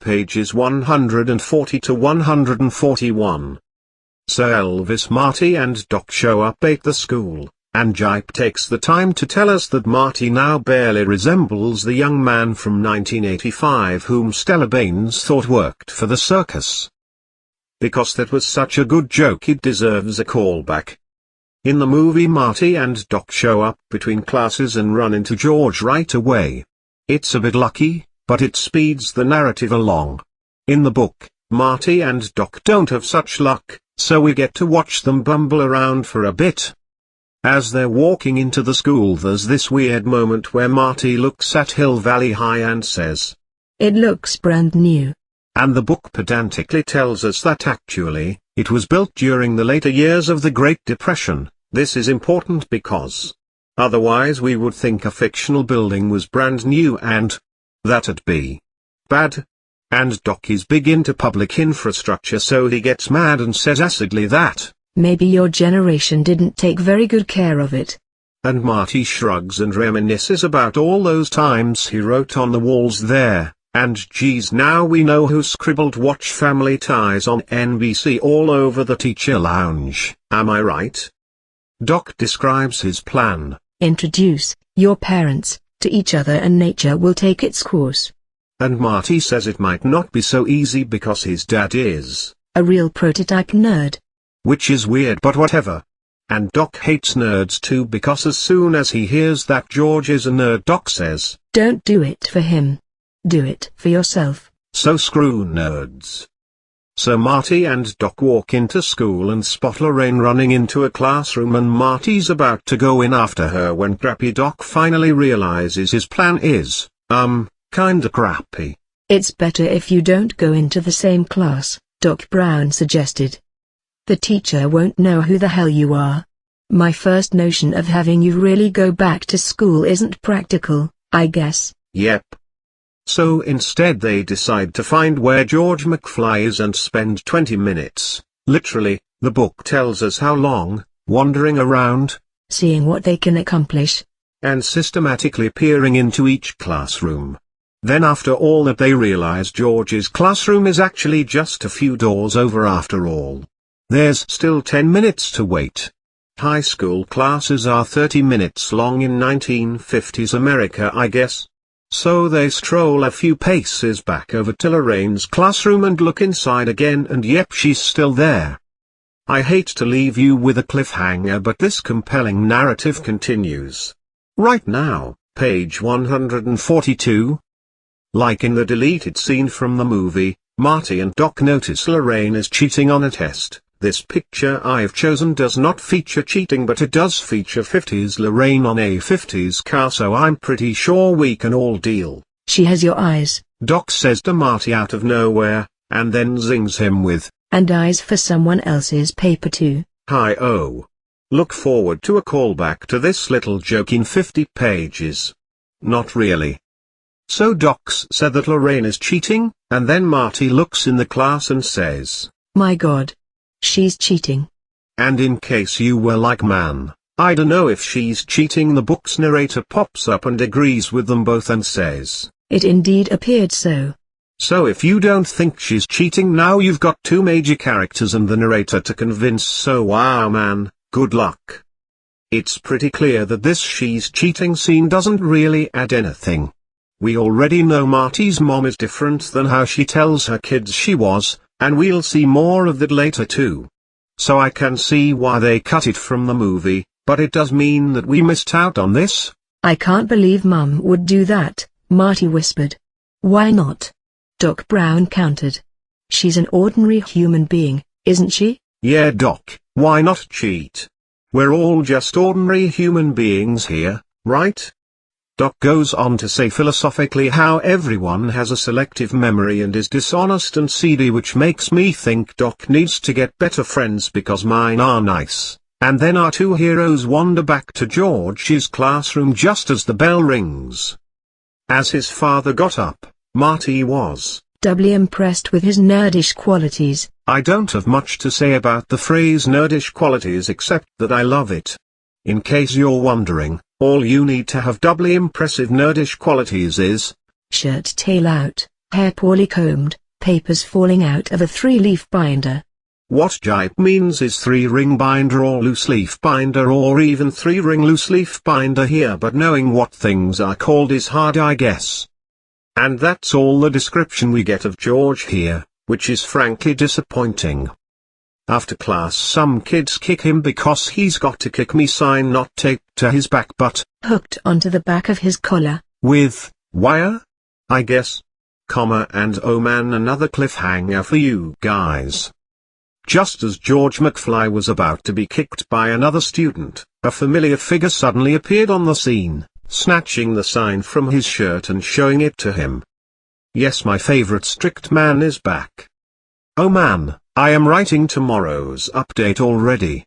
pages 140 to 141. Sir Elvis, Marty and Doc show up at the school, and Gipe takes the time to tell us that Marty now barely resembles the young man from 1985 whom Stella Baines thought worked for the circus. Because that was such a good joke, it deserves a callback. In the movie, Marty and Doc show up between classes and run into George right away. It's a bit lucky, but it speeds the narrative along. In the book, Marty and Doc don't have such luck, so we get to watch them bumble around for a bit. As they're walking into the school, there's this weird moment where Marty looks at Hill Valley High and says, "It looks brand new." And the book pedantically tells us that actually, it was built during the later years of the Great Depression. This is important because otherwise we would think a fictional building was brand new, and that'd be bad. And Doc is big into public infrastructure, so he gets mad and says acidly that maybe your generation didn't take very good care of it. And Marty shrugs and reminisces about all those times he wrote on the walls there, and geez, now we know who scribbled "Watch Family Ties" on NBC all over the teacher lounge, am I right? Doc describes his plan. Introduce your parents to each other and nature will take its course. And Marty says it might not be so easy because his dad is a real prototype nerd. Which is weird, but whatever. And Doc hates nerds too, because as soon as he hears that George is a nerd, Doc says, "Don't do it for him. Do it for yourself." So screw nerds. So Marty and Doc walk into school and spot Lorraine running into a classroom, and Marty's about to go in after her when crappy Doc finally realizes his plan is, kinda crappy. "It's better if you don't go into the same class," Doc Brown suggested. "The teacher won't know who the hell you are. My first notion of having you really go back to school isn't practical, I guess." Yep. So instead they decide to find where George McFly is and spend 20 minutes, literally, the book tells us how long, wandering around, seeing what they can accomplish, and systematically peering into each classroom. Then after all that they realize George's classroom is actually just a few doors over after all. There's still 10 minutes to wait. High school classes are 30 minutes long in 1950s America, I guess. So they stroll a few paces back over to Lorraine's classroom and look inside again, and yep, she's still there. I hate to leave you with a cliffhanger, but this compelling narrative continues. Right now, page 142. Like in the deleted scene from the movie, Marty and Doc notice Lorraine is cheating on a test. This picture I've chosen does not feature cheating, but it does feature 50s Lorraine on a 50s car, so I'm pretty sure we can all deal. "She has your eyes," Doc says to Marty out of nowhere, and then zings him with, "and eyes for someone else's paper too." Hi-oh. Look forward to a callback to this little joke in 50 pages. Not really. So Doc's said that Lorraine is cheating, and then Marty looks in the class and says, "My God. She's cheating." And in case you were like, "Man, I don't know if she's cheating," the book's narrator pops up and agrees with them both and says, "It indeed appeared so." So if you don't think she's cheating, now you've got two major characters and the narrator to convince, so wow man, good luck. It's pretty clear that this she's cheating scene doesn't really add anything. We already know Marty's mom is different than how she tells her kids she was, and we'll see more of that later too. So I can see why they cut it from the movie, but it does mean that we missed out on this. "I can't believe Mum would do that," Marty whispered. "Why not?" Doc Brown countered. "She's an ordinary human being, isn't she?" Yeah Doc, why not cheat? We're all just ordinary human beings here, right? Doc goes on to say philosophically how everyone has a selective memory and is dishonest and seedy, which makes me think Doc needs to get better friends because mine are nice. And then our two heroes wander back to George's classroom just as the bell rings. As his father got up, Marty was doubly impressed with his nerdish qualities. I don't have much to say about the phrase nerdish qualities except that I love it. In case you're wondering, all you need to have doubly impressive nerdish qualities is shirt tail out, hair poorly combed, papers falling out of a 3-leaf binder. What Gipe means is 3-ring binder or loose leaf binder or even 3-ring loose leaf binder here, but knowing what things are called is hard, I guess. And that's all the description we get of George here, which is frankly disappointing. After class some kids kick him because he's got a kick me sign not taped to his back but hooked onto the back of his collar, with wire, I guess. And oh man, another cliffhanger for you guys. Just as George McFly was about to be kicked by another student, a familiar figure suddenly appeared on the scene, snatching the sign from his shirt and showing it to him. Yes, my favorite strict man is back. Oh man, I am writing tomorrow's update already.